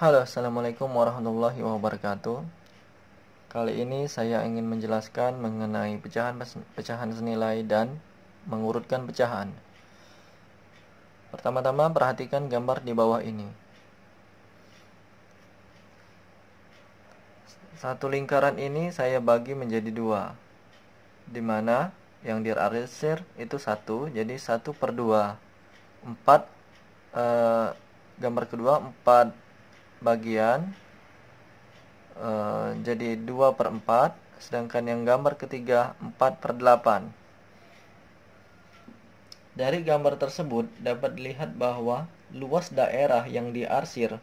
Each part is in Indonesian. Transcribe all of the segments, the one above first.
Halo, assalamualaikum warahmatullahi wabarakatuh. Kali ini saya ingin menjelaskan mengenai pecahan senilai dan mengurutkan pecahan. Pertama-tama perhatikan gambar di bawah ini. Satu lingkaran ini saya bagi menjadi dua, di mana yang diarsir itu 1, jadi 1/2. 4 gambar kedua 4 bagian, jadi 2/4, sedangkan yang gambar ketiga 4/8. Dari gambar tersebut dapat dilihat bahwa luas daerah yang diarsir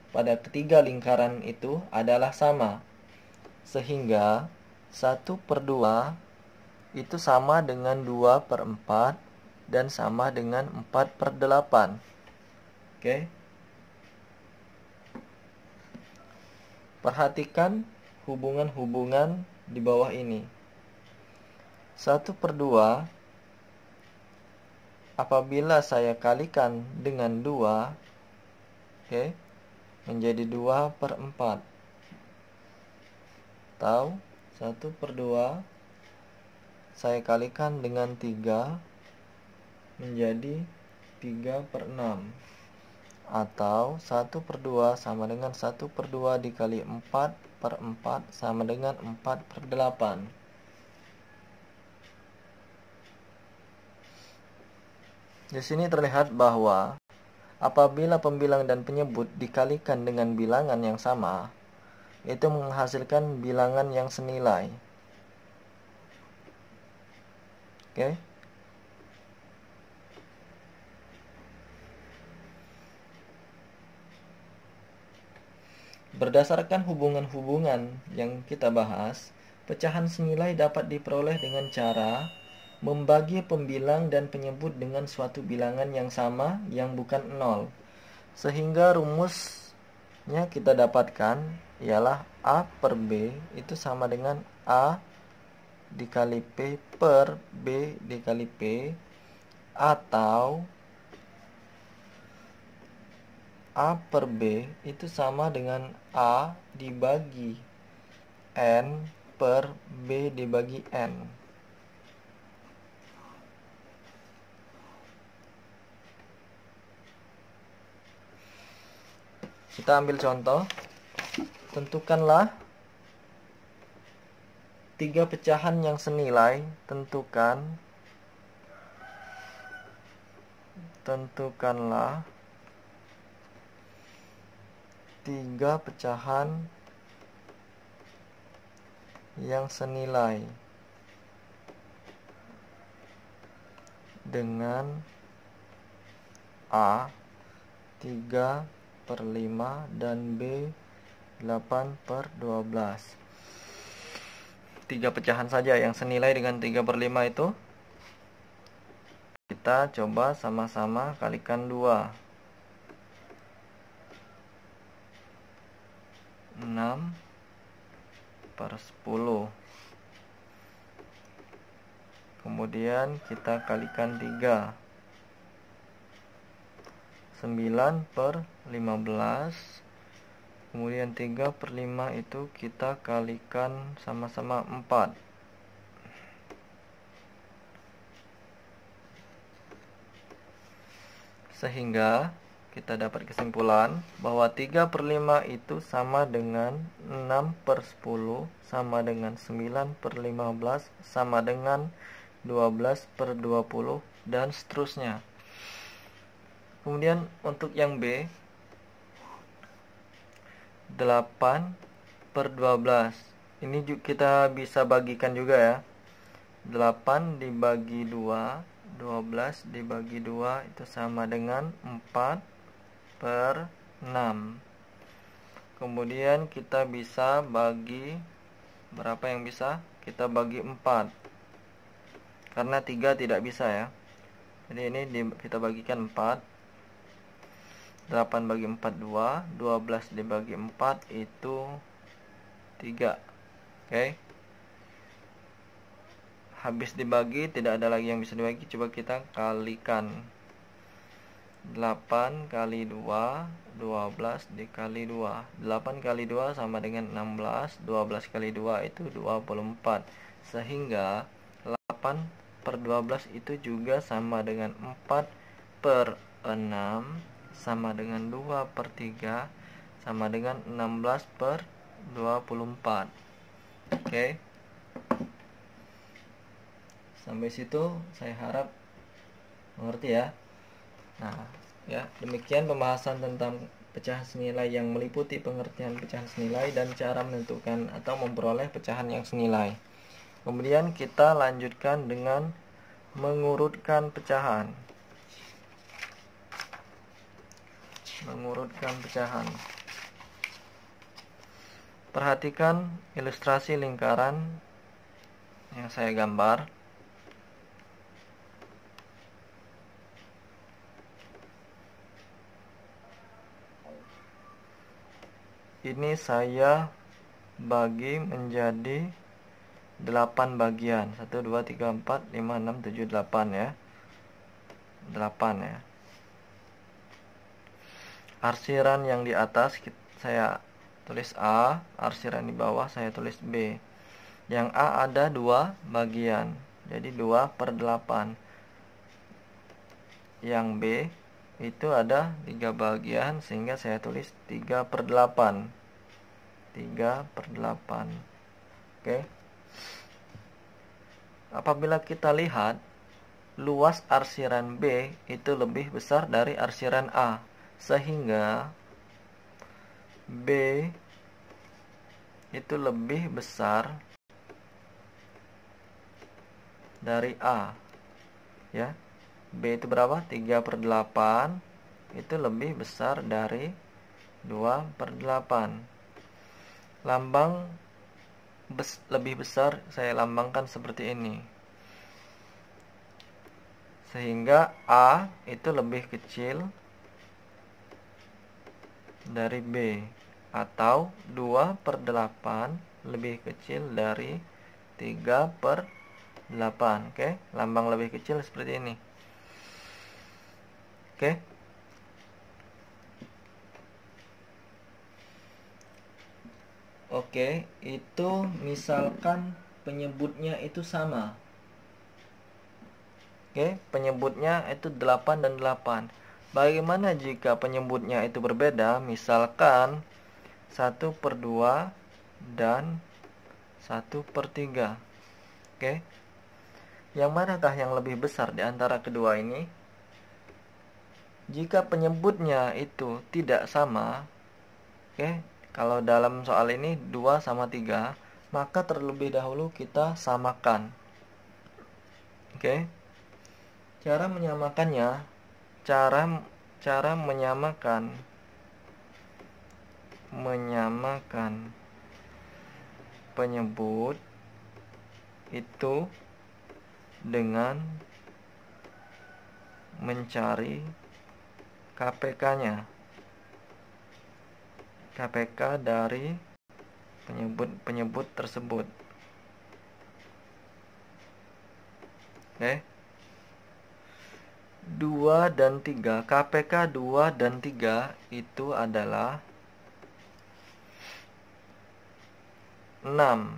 pada ketiga lingkaran itu adalah sama, sehingga 1/2 itu sama dengan 2/4 dan sama dengan 4/8. Oke. Perhatikan hubungan-hubungan di bawah ini. 1/2 apabila saya kalikan dengan 2, oke, menjadi 2/4. Atau 1/2 saya kalikan dengan 3 menjadi 3/6. Atau 1/2 sama dengan 1/2 dikali 4/4 sama dengan 4/8. Di sini terlihat bahwa apabila pembilang dan penyebut dikalikan dengan bilangan yang sama, itu menghasilkan bilangan yang senilai. Oke. Berdasarkan hubungan-hubungan yang kita bahas, pecahan senilai dapat diperoleh dengan cara membagi pembilang dan penyebut dengan suatu bilangan yang sama yang bukan 0. Sehingga rumusnya kita dapatkan ialah A per B itu sama dengan A dikali P per B dikali P, atau A per B itu sama dengan A dibagi N per B dibagi N. Kita ambil contoh. Tentukanlah 3 pecahan yang senilai. Tentukanlah 3 pecahan yang senilai dengan A 3/5 dan B 8/12. 3 pecahan saja yang senilai dengan 3/5 itu kita coba sama-sama kalikan 2. 6/10. Kemudian kita kalikan 3. 9/15. Kemudian 3/5 itu kita kalikan sama-sama 4. Sehingga kita dapat kesimpulan bahwa 3/5 itu sama dengan 6/10 sama dengan 9/15 sama dengan 12/20 dan seterusnya. Kemudian untuk yang B 8/12. Ini juga kita bisa bagikan juga ya. 8 dibagi 2, 12 dibagi 2 itu sama dengan 4/6. Kemudian kita bisa bagi, berapa yang bisa? Kita bagi 4. Karena 3 tidak bisa ya. Jadi ini kita bagikan 4. 8 bagi 4 2, 12 dibagi 4 itu 3. Oke. Habis dibagi tidak ada lagi yang bisa dibagi, coba kita kalikan. 8 kali 2, 12 dikali 2. 8 kali 2 sama dengan 16, 12 kali 2 itu 24. Sehingga 8 per 12 itu juga sama dengan 4 per 6, sama dengan 2 per 3, sama dengan 16 per 24. Oke. Sampai situ saya harap mengerti ya. Nah, ya, demikian pembahasan tentang pecahan senilai yang meliputi pengertian pecahan senilai dan cara menentukan atau memperoleh pecahan yang senilai. Kemudian kita lanjutkan dengan mengurutkan pecahan. Mengurutkan pecahan. Perhatikan ilustrasi lingkaran yang saya gambar. Ini saya bagi menjadi 8 bagian. 1, 2, 3, 4, 5, 6, 7, 8 ya. 8 ya. Arsiran yang di atas saya tulis A, arsiran di bawah saya tulis B. Yang A ada 2 bagian, jadi 2 per 8. Yang B itu ada 3 bagian, sehingga saya tulis 3 per 8. 3 per 8. Oke. Apabila kita lihat, luas arsiran B itu lebih besar dari arsiran A, sehingga B itu lebih besar dari A ya. B itu berapa? 3 per 8 itu lebih besar dari 2 per 8. Lambang lebih besar saya lambangkan seperti ini, sehingga A itu lebih kecil dari B, atau 2 per 8 lebih kecil dari 3 per 8. Oke, lambang lebih kecil seperti ini. Oke. Oke, itu misalkan penyebutnya itu sama. Oke, penyebutnya itu 8 dan 8. Bagaimana jika penyebutnya itu berbeda? Misalkan 1 per 2 dan 1 per 3. Oke. Yang manakah yang lebih besar di antara kedua ini? Jika penyebutnya itu tidak sama, oke, kalau dalam soal ini 2 sama 3, maka terlebih dahulu kita samakan. Oke. Cara menyamakannya, cara menyamakan penyebut itu dengan mencari KPK-nya. KPK dari penyebut tersebut. Oke. 2 dan 3, KPK 2 dan 3 itu adalah 6.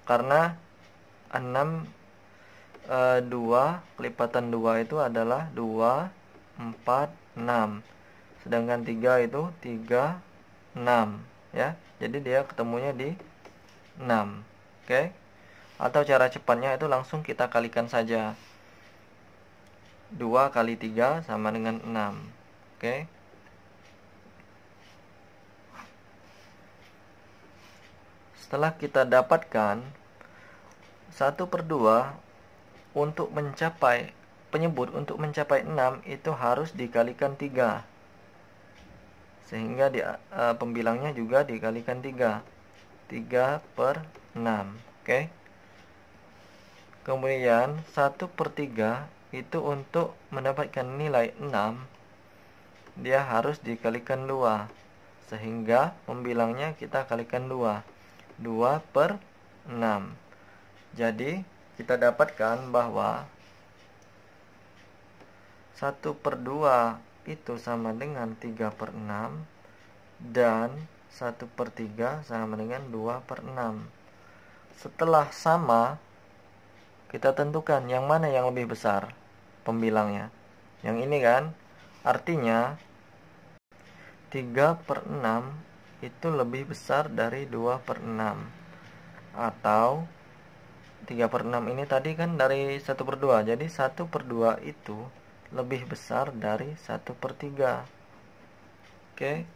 Karena 6 2 kelipatan 2 itu adalah 2, 4, 6. Sedangkan 3 itu 3, 6 ya. Jadi dia ketemunya di 6. Oke. Atau cara cepatnya itu langsung kita kalikan saja. 2 kali 3 sama dengan 6. Oke. Setelah kita dapatkan 1 per 2 untuk mencapai penyebut untuk mencapai 6 itu harus dikalikan 3. Sehingga pembilangnya juga dikalikan 3. 3 per 6. Oke. Kemudian 1 per 3 itu untuk mendapatkan nilai 6, dia harus dikalikan 2. Sehingga pembilangnya kita kalikan 2. 2 per 6. Jadi kita dapatkan bahwa 1/2 itu sama dengan 3/6 dan 1/3 sama dengan 2/6. Setelah sama, kita tentukan yang mana yang lebih besar pembilangnya. Yang ini kan, artinya 3/6 itu lebih besar dari 2/6. Atau 3/6 ini tadi kan dari 1/2, jadi 1/2 itu lebih besar dari 1/3. Oke.